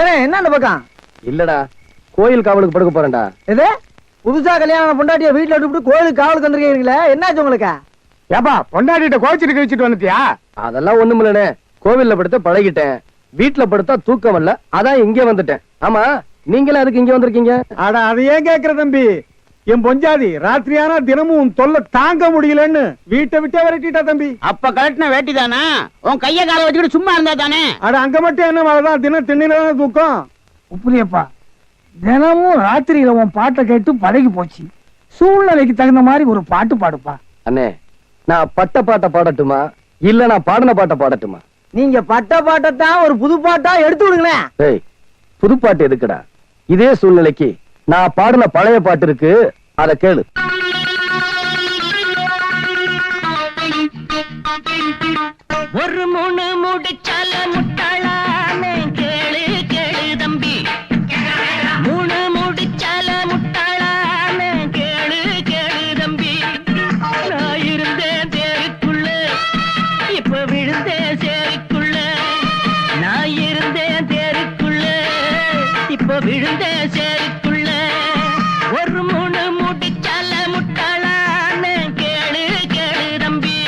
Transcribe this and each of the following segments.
ஏனே என்ன அந்த பக்கம்? இல்லடா, கோயில் காவலுக்கு படுக்க போறேன்டா. இது புதுசா கல்யாணம் பொண்டாட்டிய வீட்டுல விட்டு கோயிலுக்கு காவலுக்கு வந்திருக்கீங்களே, என்னாச்சு உங்களுக்கு? ஏப்பா பொண்டாட்டிட்ட கோச்சிட்டு வச்சுட்டு வந்துட்டியா? அதெல்லாம் ஒண்ணுமில்லனே, கோவில்ல படுத்த பழகிட்டேன். வீட்டுல படுத்தா தூக்கம் வரல, அதான் இங்க வந்துட்டேன். ஆமா, நீங்களே அதுக்கு இங்க வந்திருக்கீங்க? அட அதை ஏன் கேக்குற தம்பி? என் பொஞ்சாதி ராத்திரியானா தினமும் தொல்லை தாங்க முடியலன்னு வீட்டை விட்டே விரட்டிட்டா தம்பி. அப்ப கழட்டின வேட்டி தானா? உன் கைய கால வச்சுக்கிட்டு சும்மா இருந்தா தானே? அட அங்க மட்டும் என்ன மாதிரிதான் தினம் திண்ணில தூக்கம். உப்புலியப்பா, தினமும் ராத்திரியில உன் பாட்டை கேட்டு பழகி போச்சு. சூழ்நிலைக்கு தகுந்த மாதிரி ஒரு பாட்டு பாடுப்பா. அண்ணே, நான் பட்ட பாட்டை பாடட்டுமா இல்ல நான் பாடின பாட்டை பாடட்டுமா? நீங்க பட்ட பாட்டத்தான் ஒரு புது பாட்டா எடுத்து விடுங்களேன். ஏய், புது பாட்டு எதுக்குடா? இதே சூழ்நிலைக்கு நான் பாடின பழைய பாட்டு இருக்கு, அத கேளு. ஒரு மூணு முடிச்சால முட்டாளானே கேளு கேளு தம்பி. மூணு முடிச்சால முட்டாளானே கேளு கேளு தம்பி. நான் இருந்தேன் தேருக்குள்ள, இப்ப விழுந்தேன் சேருக்குள்ள. நான் இருந்தேன் தேருக்குள்ள, இப்ப விழுந்தேன் சேருக்குள்ள. ஒரு மூணு முடிச்சால முட்டாளானே கேளு கேளு தம்பி.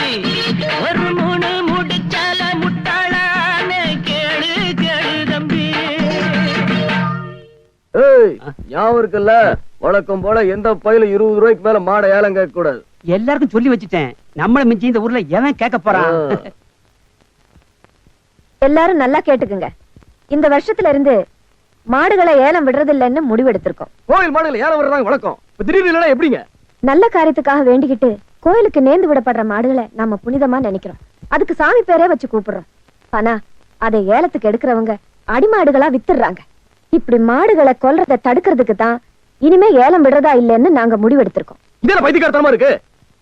ஒரு மூணு முடிச்சால முட்டாளானே கேளு கேளு தம்பி. ஏய், ஞாபகம் இருக்குல்ல, வழக்கம் போல எந்த பயில 20 ரூபாய்க்கு மேல மாடை ஏலம் கேட்க கூடாது. எல்லாருக்கும் சொல்லி வச்சுட்டேன். நம்மள மிஞ்சி இந்த ஊர்ல எவன் கேட்க போறான்? எல்லாரும் நல்லா கேட்டுக்குங்க. இந்த வருஷத்துல இருந்து மாடுகளை ஏலம் விடுறதில்லைன்னு முடிவெடுத்திருக்கோம். கோயில் மாடுகள் ஏலம் விடுறாங்க வழக்கம். இப்ப திடீர்னு இல்லைன்னா எப்படிங்க? நல்ல காரியத்துக்காக வேண்டிக்கிட்டு கோயிலுக்கு நேர்ந்து விடப்படுற மாடுகளை நாம புனிதமா நினைக்கிறோம். அதுக்கு சாமி பேரே வச்சு கூப்பிடுறோம். ஆனா அதை ஏலத்துக்கு எடுக்கிறவங்க அடிமாடுகளா வித்துடுறாங்க. இப்படி மாடுகளை கொல்றதை தடுக்கிறதுக்கு தான் இனிமே ஏலம் விடுறதா இல்லைன்னு நாங்க முடிவெடுத்திருக்கோம். இதே பைத்தியக்காரத்தனமா இருக்கு.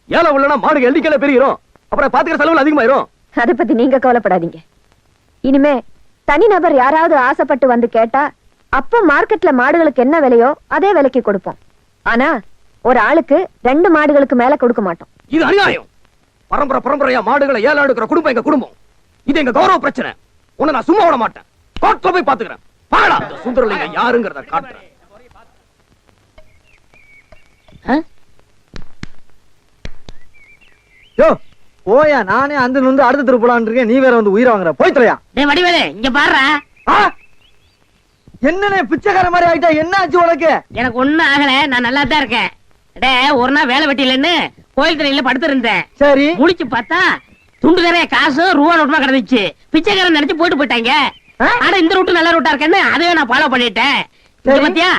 ஏலம் இல்லைன்னா மாடுகள் எண்ணிக்கையில பெருகிறோம், அப்புறம் பாத்துக்கிற செலவுல அதிகமாயிரும். அதை பத்தி நீங்க கவலைப்படாதீங்க. இனிமே தனிநபர் யாராவது ஆசைப்பட்டு வந்து கேட்டா அப்ப மார்க்கெட்ல மாடுகளுக்கு என்ன விலையோ அதே விலைக்கு கொடுப்போம். ஆனா ஒரு ஆளுக்கு 2 மாடுகளுக்கு மேல கொடுக்க மாட்டோம். இது அநியாயம். பரம்பரை பரம்பரையா மாடுகளை ஏலம் எடுக்கிற குடும்பம் எங்க குடும்பம். இது எங்க கௌரவ பிரச்சனை. உன்னை நான் சும்மா விட மாட்டேன். கோர்ட்ல போய் பாத்துக்கிறேன். பாடா, இந்த சுந்தரலிங்க யாருங்கிறத காட்டுறேன். யோ போயா, நானே அந்த நொந்து அடுத்த தெரு போலான்னு இருக்கேன். நீ வேற வந்து உயிரை வாங்குற. போய் தொலையா. டேய் வடிவேலு, இங்க பாருடா. என்னனே பிச்சைக்கார மாதிரி ஆயிட்டா? என்ன ஆச்சு உனக்கு? எனக்கு ஒண்ணும் ஆகல, நான் நல்லா தான் இருக்கேன். டேய், ஒரு நாள் வேலை வெட்டிலன்னு கோயில் திரையில படுத்து இருந்தேன். சரி, முழிச்சு பார்த்தா துண்டு நிறைய காசு ரூபா நோட்டுமா கிடந்துச்சு. பிச்சைக்காரன் நினைச்சு போயிட்டு போயிட்டாங்க. ஆனா இந்த ரூட்டு நல்ல ரூட்டா இருக்கேன்னு அதையே நான் ஃபாலோ பண்ணிட்டேன். பாத்தியா,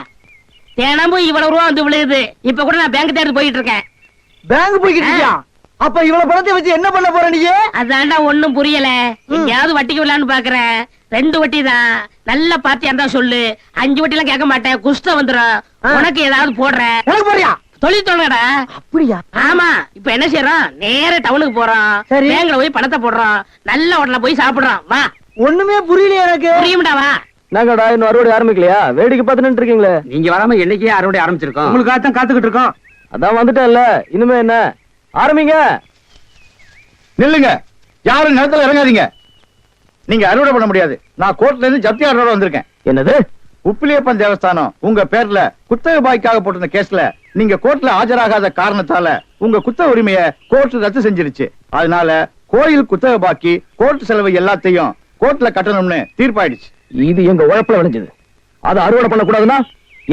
தினமும் இவ்வளவு ரூபா வந்து விழுகுது. இப்ப கூட நான் பேங்க் தேடி போயிட்டு இருக்கேன். பேங்க் போய்கிட்டு இருக்கியா? அப்ப இவ்வளவு பணத்தை வச்சு என்ன பண்ண போற நீ? அதான்டா ஒண்ணும் புரியல. எங்கயாவது வட்டிக்கு விடலான்னு பாக்குறேன். 2 வட்டி தான். நல்ல பாத்தியா இருந்தா சொல்லு. 5 வட்டி எல்லாம் கேட்க மாட்டேன். குஷ்டம் வந்துடும். உனக்கு ஏதாவது போடுறேன். எனக்கு போறியா? தொழில் தொடங்கடா. அப்படியா? ஆமா. இப்ப என்ன செய்யறோம்? நேர டவுனுக்கு போறோம். பேங்க்ல போய் பணத்தை போடுறோம். நல்ல ஹோட்டல்ல போய் சாப்பிடுறோம். வா. ஒண்ணுமே புரியலையே எனக்கு. புரியும்டா, வா. நாங்கடா இன்னும் அறுவடை ஆரம்பிக்கலையா? வேடிக்கை பார்த்து நின்று இருக்கீங்களே. நீங்க வராம என்னைக்கே அறுவடை ஆரம்பிச்சிருக்கோம். உங்களுக்காகத்தான் காத்துக்கிட்டு இருக்கோம். அதான் வந்துட்டேன்ல, இனிமே என்ன? ஆரம்பிங்க. நில்லுங்க, யாரும் நிலத்துல இறங்காதீங்க. நீங்க அறுவடை பண்ண முடியாது. நான் கோர்ட்ல இருந்து ஜப்தி ஆர்டரோட வந்திருக்கேன். என்னது? உப்பிலியப்பன் தேவஸ்தானம் உங்க பேர்ல குத்தகை பாய்க்காக போட்டிருந்த கேஸ்ல நீங்க கோர்ட்ல ஆஜராகாத காரணத்தால உங்க குத்தக உரிமையை கோர்ட் ரத்து செஞ்சிருச்சு. அதனால கோயில் குத்தகை பாக்கி கோர்ட் செலவு எல்லாத்தையும் கோர்ட்ல கட்டணும்னு தீர்ப்பாயிடுச்சு. இது எங்க உழைப்புல விளைஞ்சது. அதை அறுவடை பண்ண கூடாதுன்னா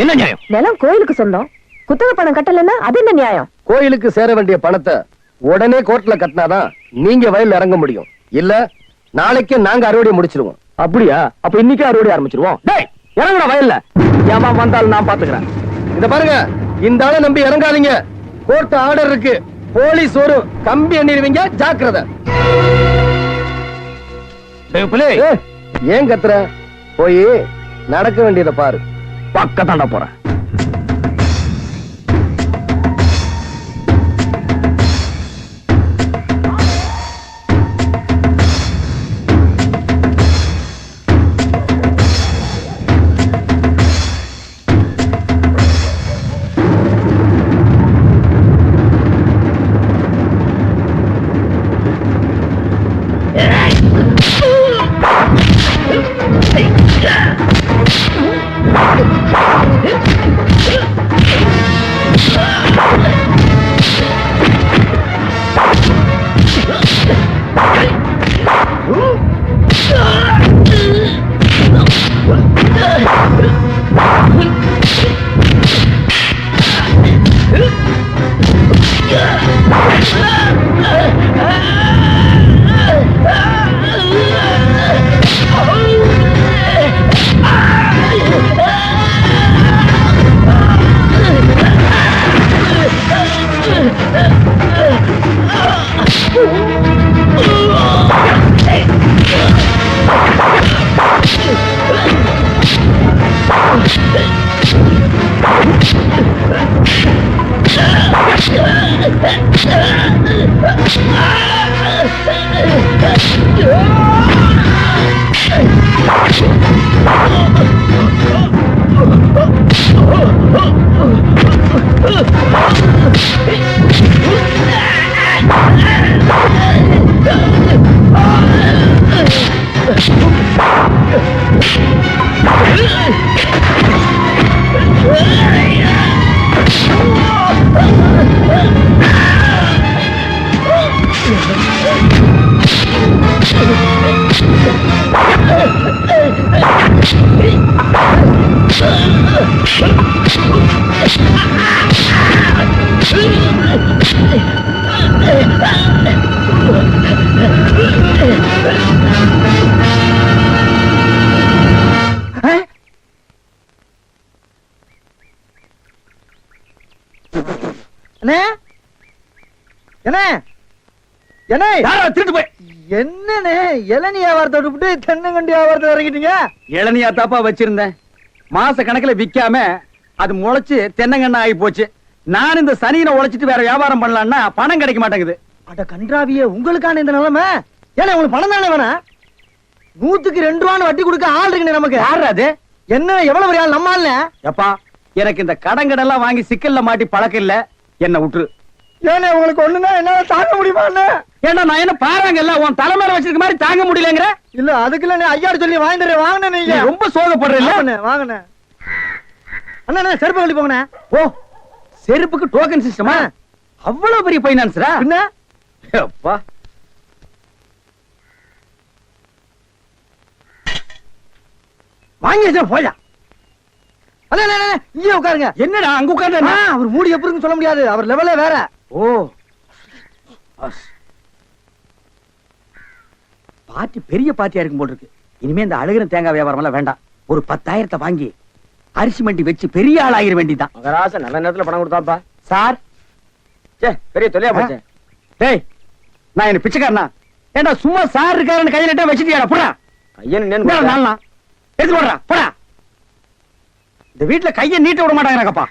என்ன நியாயம்? நிலம் கோயிலுக்கு சொந்தம். குத்தகை பணம் கட்டலன்னா அது என்ன நியாயம்? கோயிலுக்கு சேர வேண்டிய பணத்தை உடனே கோர்ட்ல கட்டினாதான் நீங்க வயல்ல இறங்க முடியும். இல்ல நாளைக்கே நாங்க அறுவடை முடிச்சிருவோம். அப்படியா? அப்ப இன்னைக்கே அறுவடை ஆரம்பிச்சிருவோம். டேய், இறங்குடா வயல்ல. ஏமா வந்தாலும் நான் பாத்துக்கிறேன். இத பாருங்க, இந்த ஆளை நம்பி இறங்காதீங்க. கோர்ட் ஆர்டர் இருக்கு. போலீஸ் ஒரு கம்பி எண்ணிடுவீங்க, ஜாக்கிரதை. ஏன் கத்துற? போய் நடக்க வேண்டியதை பாரு. பக்கத்தாண்ட போறேன். அண்ணே என்ன என்ன யாரா திருட்டு போய் என்னண்ணே இளநீ வியாபாரத்தை விட்டு தென்னங்கண்டி வியாபாரத்தை இறங்கிட்டீங்க? இளநியா தாப்பா வச்சிருந்தேன். மாச கணக்குல விக்காம அது முளைச்சு தென்னங்கண்ணா ஆகி போச்சு. நான் இந்த சனியில உழைச்சிட்டு வேற வியாபாரம் பண்ணலாம்னா பணம் கிடைக்க மாட்டேங்குது. அட கன்றாவியே, உங்களுக்கான இந்த நிலைமை. ஏன்னா உங்களுக்கு பணம் தானே வேணா? 100க்கு 2 ரூபான்னு வட்டி கொடுக்க ஆள் இருக்குண்ணே நமக்கு. யாரு அது? என்ன எவ்வளவு பெரிய ஆள் நம்ம ஆள்ல? எப்பா எனக்கு இந்த கடங்கடெல்லாம் வாங்கி சிக்கல்ல மாட்டி பழக்கம் இல்ல, என்ன விட்டுரு. ஏன்னா உங்களுக்கு ஒண்ணுன்னா என்னால தாங்க முடியுமா? ஏன்னா நான் என்ன பாருங்கல்ல உன் தலைமையில வச்சிருக்க மாதிரி தாங்க முடியலங்கிற. இல்ல அதுக்கு இல்ல ஐயாடு சொல்லி வாங்கிட்டு வாங்கினே. நீ ரொம்ப சோகப்படுறீல்ல. வாங்கினே அண்ணா செருப்பு கழட்டி போங்கண்ணே. ஓ செருப்புக்கு டோக்கன் சிஸ்டமா? அவ்வளவு பெரிய பைனான்ஸ்ரா? என்ன அப்பா வாங்கி வச்சா போயா. இங்கே உட்காருங்க. என்னடா அங்க உட்கார்ந்து? அவர் மூடி எப்படி இருக்குன்னு சொல்ல முடியாது, அவர் லெவலே வேற. ஓ பாட்டி பெரிய பாட்டியா இருக்கும் போல இருக்கு. இனிமே இந்த அழுகிற தேங்காய் வியாபாரம் எல்லாம் வேண்டாம். ஒரு 10,000 வாங்கி அரிசி மண்டி வச்சு பெரிய ஆள் ஆகிற வேண்டிதான். மகராச நல்ல நேரத்துல பணம் கொடுத்தாப்பா. சார் பெரிய தொல்லையா போச்சு. டேய் நான் என்ன பிச்சைக்காரனா? ஏண்டா சும்மா சார் இருக்காருன்னு கையில நட்டா வச்சிட்டியாடா? போடா ஐயன் நாளா எடுத்து போடுறா போடா. இந்த வீட்டுல கைய நீட்ட விட மாட்டாங்கப்பா.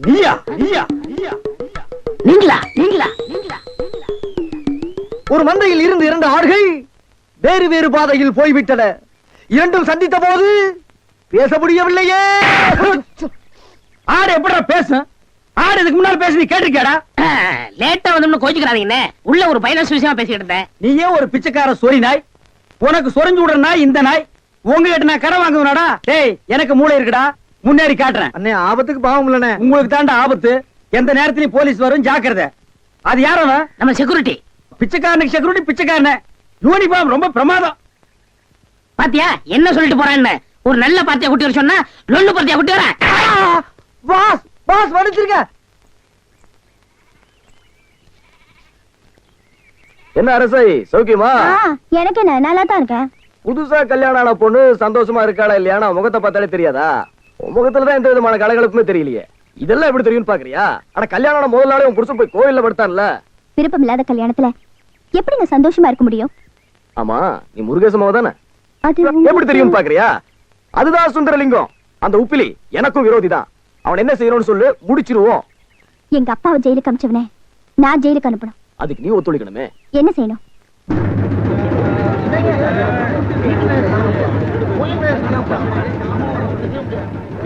நீயா நீயா நீயா நீங்களா நீங்களா நீங்களா? ஒரு மந்தையில் இருந்து 2 ஆடுகள் வேறு வேறு பாதையில் போய்விட்டன. இரண்டும் சந்தித்த போது பேச முடியவில்லையே. ஆடு எப்படா பேசும்? ஆடு இதுக்கு முன்னால பேச நீ கேட்டிருக்கியாடா? லேட்டா வந்து கோச்சுக்கிறாதீங்கண்ணே. உள்ள ஒரு பைனான்ஸ் விஷயமா பேசிக்கிட்டு இருந்தேன். நீயே ஒரு பிச்சைக்கார சொறி நாய். உனக்கு சொரிஞ்சு விடுற நாய் இந்த நாய். உங்ககிட்ட நான் கடை வாங்குவேனாடா? டேய் எனக்கு மூளை இருக்குடா, முன்னேறி காட்டுறேன். அண்ணே ஆபத்துக்கு பாவம் இல்லனே. உங்களுக்கு தாண்டா ஆபத்து. எந்த நேரத்திலயும் போலீஸ் வரும், ஜாக்கிரதை. அது யாரவ? நம்ம செக்யூரிட்டி. பிச்சைக்காரனுக்கு செக்யூரிட்டி பிச்சைக்காரன. யூனிஃபார்ம் ரொம்ப பிரமாதம். பாத்தியா என்ன சொல்லிட்டு போறான்னு? ஒரு நல்ல பார்ட்டியா குட்டி வர சொன்னா லொல்லு பார்ட்டியா குட்டி வர. பாஸ் பாஸ் வடிச்சிருக்க. என்ன அரசை சௌக்கியமா? எனக்கு என்ன நல்லா தான் இருக்கேன். புதுசா கல்யாணம் ஆன பொண்ணு சந்தோஷமா இருக்காளா இல்லையா? முகத்தை பார்த்தாலே தெரியாதா? முகத்துலதான் எந்த விதமான கலகலப்புமே தெரியலையே. இதெல்லாம் எப்படி தெரியும்னு பாக்குறியா? ஆனா கல்யாணம் முதல் நாளே உன் புருஷன் போய் கோயில்ல படுத்தான்ல. விருப்பம் இல்லாத கல்யாணத்துல எப்படிங்க சந்தோஷமா இருக்க முடியும்? ஆமா நீ முருகேசமாவ தானே? அது எப்படி தெரியும் பாக்குறியா? அதுதான் சுந்தரலிங்கம். அந்த உப்பிலி எனக்கும் விரோதி தான். அவன் என்ன செய்யணும்னு சொல்லு, முடிச்சிருவோம். எங்க அப்பாவை ஜெயிலுக்கு அனுப்பிச்சவனே நான் ஜெயிலுக்கு அனுப்பணும். அதுக்கு நீ ஒத்துழைக்கணுமே. என்ன செய்யணும்?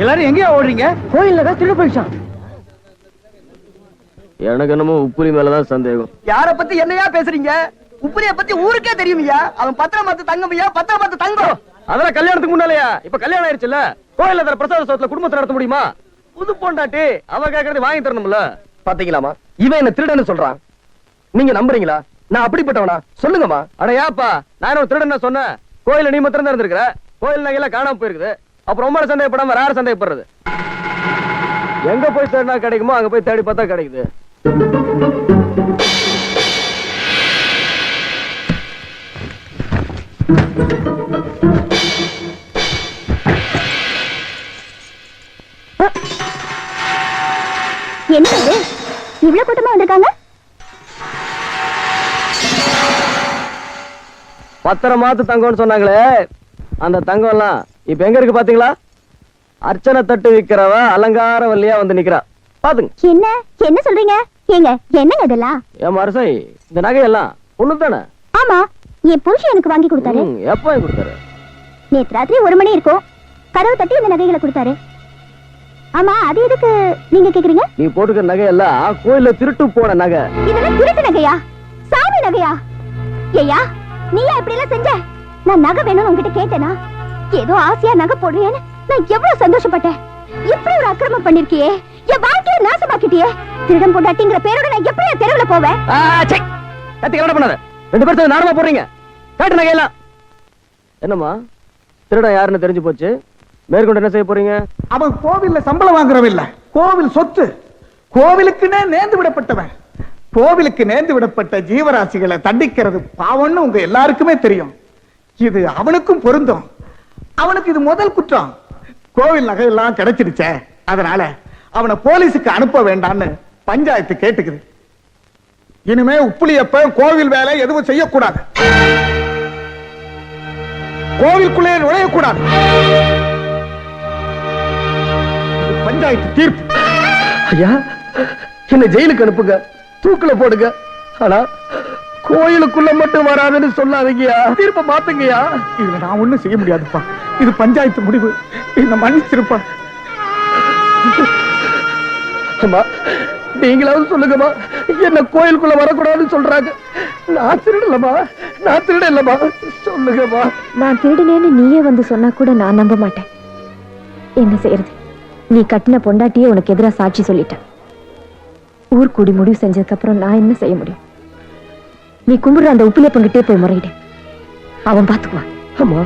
எல்லாரும் எங்கேயா ஓடுறீங்க? கோயில்ல தான் திருடு போயிடுச்சான். எனக்கு என்னமோ உப்புலி மேலதான் சந்தேகம். யார பத்தி என்னையா பேசுறீங்க? உப்புலிய பத்தி ஊருக்கே தெரியுமியா. அவன் பத்திரம் பார்த்து தங்கமையா, பத்திரம் பார்த்து தங்கம். அதெல்லாம் கல்யாணத்துக்கு முன்னாலயா? இப்ப கல்யாணம் ஆயிடுச்சுல. கோயில்ல தர பிரசாத சோத்துல குடும்பத்தை நடத்த முடியுமா? புது பொண்டாட்டி அவ கேக்குறது வாங்கி தரணும்ல. பாத்தீங்களாமா இவன் என்ன திருடன்னு சொல்றான். நீங்க நம்புறீங்களா? நான் அப்படிப்பட்டவனா? சொல்லுங்கம்மா. அட ஏப்பா நான் ஒரு திருடன் சொன்னேன். கோயில நீ மாத்திரம் தான் இருந்திருக்கிற. கோயில் நகையெல்லாம் காணாம போயிருக்குது. அப்புறம் ரொம்ப சந்தேகப்படாம வேற யாரும் சந்தேகப்படுறது? எங்க போய் தேடினா கிடைக்குமோ அங்க போய் தேடி பார்த்தா கிடைக்குது. என்ன இது இவ்வளவு கூட்டமா வந்திருக்காங்க? பத்திரமாத்து தங்கம்னு சொன்னாங்களே, அந்த தங்கம் எல்லாம் இப்ப எங்க இருக்கு பாத்தீங்களா? அர்ச்சனை தட்டு விக்கிறவ அலங்கார வல்லியா வந்து நிக்கிறா. பாத்துங்க. என்ன என்ன சொல்றீங்க? ஏங்க என்னங்க இதெல்லாம்? ஏன் அரசை இந்த நகையெல்லாம் ஒண்ணு தானே? ஆமா என் புருஷன் எனக்கு வாங்கி கொடுத்தாரு. எப்ப வாங்கி கொடுத்தாரு? நேத்து ராத்திரி 1 மணி இருக்கும். கதவு தட்டி இந்த நகைகளை கொடுத்தாரு. ஆமா அது எதுக்கு நீங்க கேக்குறீங்க? நீ போட்டுக்கிற நகையெல்லாம் கோயில்ல திருட்டு போன நகை. இதெல்லாம் திருட்டு நகையா? சாமி நகையா? ஏயா நீயா இப்படி எல்லாம் செஞ்ச? நான் நகை வேணும்னு உங்ககிட்ட கேட்டேனா? ஏதோ ஆசையா நகை போடுறேன்னு நான் எவ்வளவு சந்தோஷப்பட்டேன். இப்படி ஒரு அக்கிரமம் பண்ணிருக்கியே, என் வாழ்க்கையை நாசமாக்கிட்டியே. திருடம் பொண்டாட்டிங்கிற பேரோட நான் எப்படி தெருவுல போவேன்? கத்தி கலட பண்ணாத. 2 பேரும் நாடமா போறீங்க. காட்டு நகையெல்லாம். என்னம்மா திருடன் யாருன்னு தெரிஞ்சு போச்சு. மேற்கொண்டு என்ன செய்ய போறீங்க? அவன் கோவில்ல சம்பளம் வாங்குறவன் இல்ல, கோவில் சொத்து. கோவிலுக்குன்னே நேர்ந்து விடப்பட்டவன். கோவிலுக்கு நேர்ந்து விடப்பட்ட ஜீவராசிகளை தண்டிக்கிறது பாவம்னு உங்க எல்லாருக்குமே தெரியும். இது அவனுக்கும் பொருந்தும். அவனுக்கு இது முதல் குற்றம். கோவில் நகையெல்லாம் கிடைச்சிடுச்சே, அதனால அவனை போலீஸுக்கு அனுப்ப வேண்டாம்னு பஞ்சாயத்து கேட்டுக்குது. இனிமே உப்புளியப்ப கோவில் வேலை எதுவும் செய்யக்கூடாது, கோவிலுக்குள்ளே நுழையக்கூடாது. இது பஞ்சாயத்து தீர்ப்பு. ஐயா என்ன ஜெயிலுக்கு அனுப்புங்க, தூக்குல போடுங்க. ஆனா கோயிலுக்குள்ள மட்டும் வராதுன்னு சொல்லாதீங்கயா, தீர்ப்ப மாத்துங்கயா. இதுல நான் ஒண்ணும் செய்ய முடியாதுப்பா, இது பஞ்சாயத்து முடிவு. என்ன மன்னிச்சிருப்பா. அம்மா நீங்களாவது சொல்லுங்கம்மா, என்ன கோயிலுக்குள்ள வரக்கூடாதுன்னு சொல்றாங்க. நான் திருடலம்மா, நான் திருட இல்லம்மா, சொல்லுங்கம்மா. நான் திருடினேன்னு நீயே வந்து சொன்னா கூட நான் நம்ப மாட்டேன். என்ன செய்யறது, நீ கட்டின பொண்டாட்டியே உனக்கு எதிரா சாட்சி சொல்லிட்ட. ஊர் கூடி முடிவு செஞ்சதுக்கு அப்புறம் நான் என்ன செய்ய முடியும்? நீ கும்பிடுற அந்த உப்பிலியப்பங்கிட்டே போய் முறையிடு, அவன் பாத்துக்குவான். அம்மா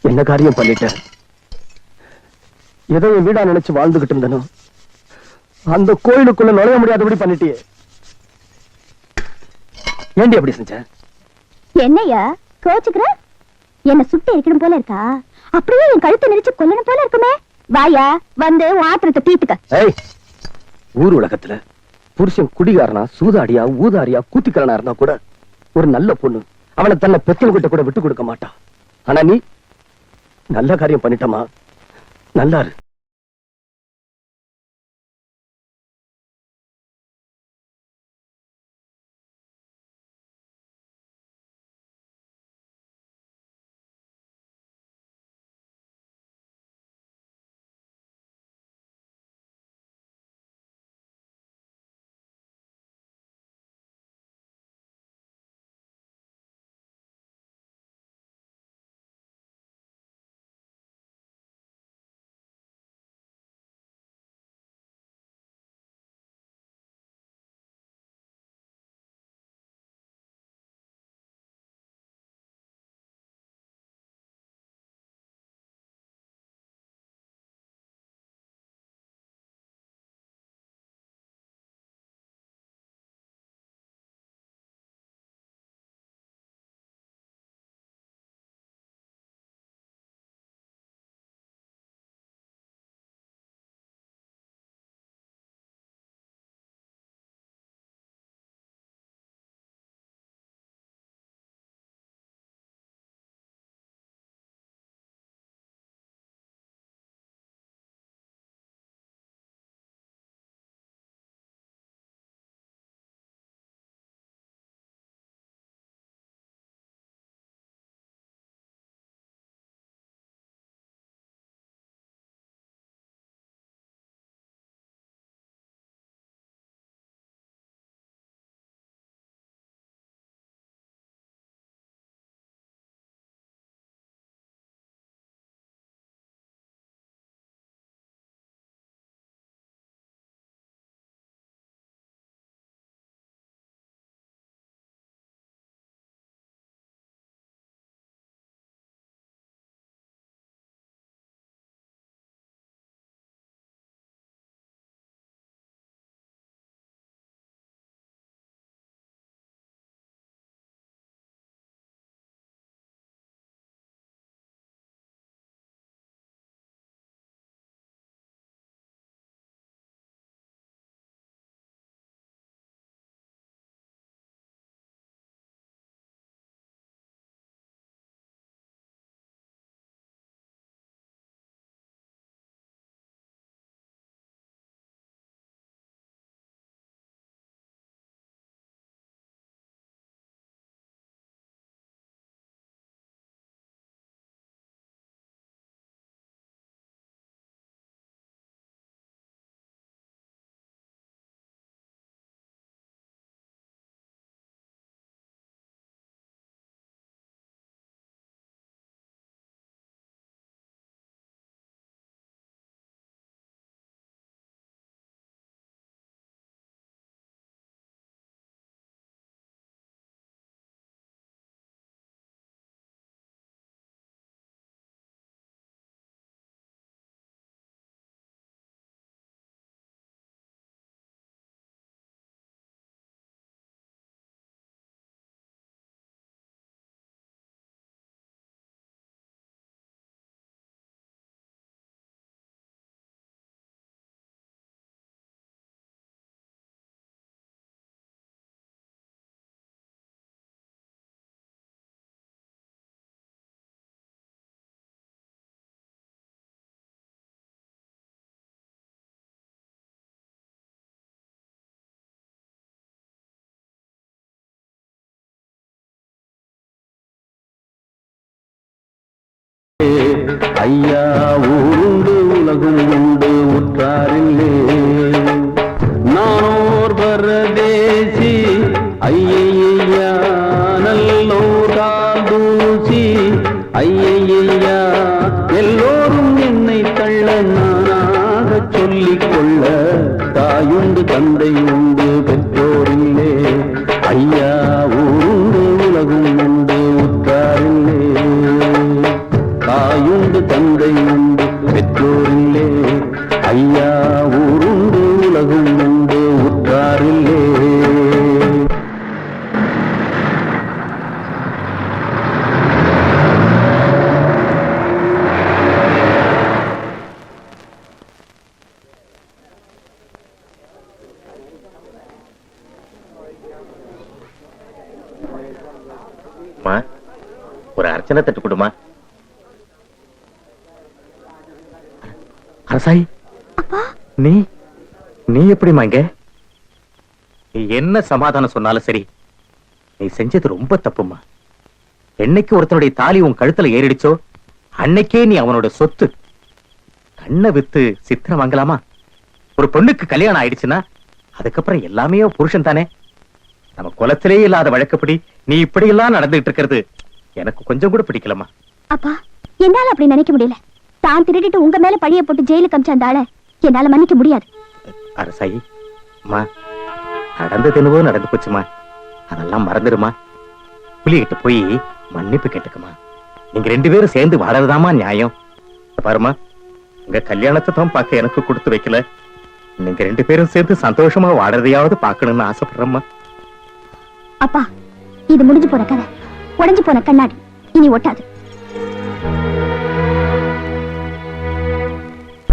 என்ன காரியம் பண்ணிட்டேன்? ஏதோ என் வீடா நினைச்சு வாழ்ந்துகிட்டு இருந்தனும், அந்த கோயிலுக்குள்ள நுழைய முடியாதபடி பண்ணிட்டியே. ஏண்டி அப்படி செஞ்ச? என்னையா கோச்சுக்கிற? என்ன சுட்டு இருக்கணும் போல இருக்கா? அப்படியே என் கழுத்தை நெரிச்சு கொல்லணும் போல இருக்குமே. வாயா வந்து ஆத்திரத்தை தீர்த்துக்க. ஏய், ஊர் உலகத்துல புருஷன் குடிகாரனா, சூதாடியா, ஊதாரியா, கூத்திக்காரனா இருந்தா கூட ஒரு நல்ல பொண்ணு அவனை தன்னை பெத்தவங்கிட்ட கூட விட்டு கொடுக்க மாட்டான். ஆனா நீ நல்ல காரியம் பண்ணிட்டமா, நல்லா இரு. ஐயா ஊருண்டு உலகம் உண்டு உற்றாரில்லே நானோர் பரதேசி ஐயையா நல்லோர் காதூசி ஐயையா எல்லோரும் என்னை தள்ள நானாக சொல்லிக் கொள்ள தாயுண்டு தந்தை உண்டு பெற்றோரில்லே ஐயா ஊருண்டு உலகம் உண்டு உற்றாரில்லே தாயுண்டு தந்தை உண்டு பெற்றோரில்லே ஐயா ஊருண்டு உலகம் உண்டு உற்றாரில்லே ஒரு அர்ச்சனை தட்டு கொடுமா. அரசாயி நீ நீ எப்படிமா இங்க? நீ என்ன சமாதானம் சொன்னாலும் சரி, நீ செஞ்சது ரொம்ப தப்புமா. என்னைக்கு ஒருத்தனுடைய தாலி உன் கழுத்துல ஏறிடுச்சோ அன்னைக்கே நீ அவனோட சொத்து. கண்ணை வித்து சித்திரம் வாங்கலாமா? ஒரு பொண்ணுக்கு கல்யாணம் ஆயிடுச்சுன்னா அதுக்கப்புறம் எல்லாமே புருஷன் தானே. நம்ம குலத்திலே இல்லாத வழக்கப்படி நீ இப்படி எல்லாம் நடந்துட்டு இருக்கிறது எனக்கு கொஞ்சம் கூட பிடிக்கலமா. அப்பா, என்னால அப்படி நினைக்க முடியல. தான் திருடிட்டு உங்க மேல பழிய போட்டு ஜெயிலுக்கு அமிச்ச அந்த ஆளை என்னால மன்னிக்க முடியாது. அரசாயி அம்மா, நடந்தது என்னவோ நடந்து போச்சுமா, அதெல்லாம் மறந்துடுமா. புலிகிட்ட போய் மன்னிப்பு கேட்டுக்குமா. நீங்க ரெண்டு பேரும் சேர்ந்து வாழறதாமா நியாயம். பாருமா, உங்க கல்யாணத்தை தான் பார்க்க எனக்கு கொடுத்து வைக்கல. நீங்க ரெண்டு பேரும் சேர்ந்து சந்தோஷமா வாழறதையாவது பார்க்கணும்னு ஆசைப்படுறேம்மா. அப்பா, இது முடிஞ்சு போன கதை, உடைஞ்சு போன கண்ணாடி, இனி ஒட்டாது.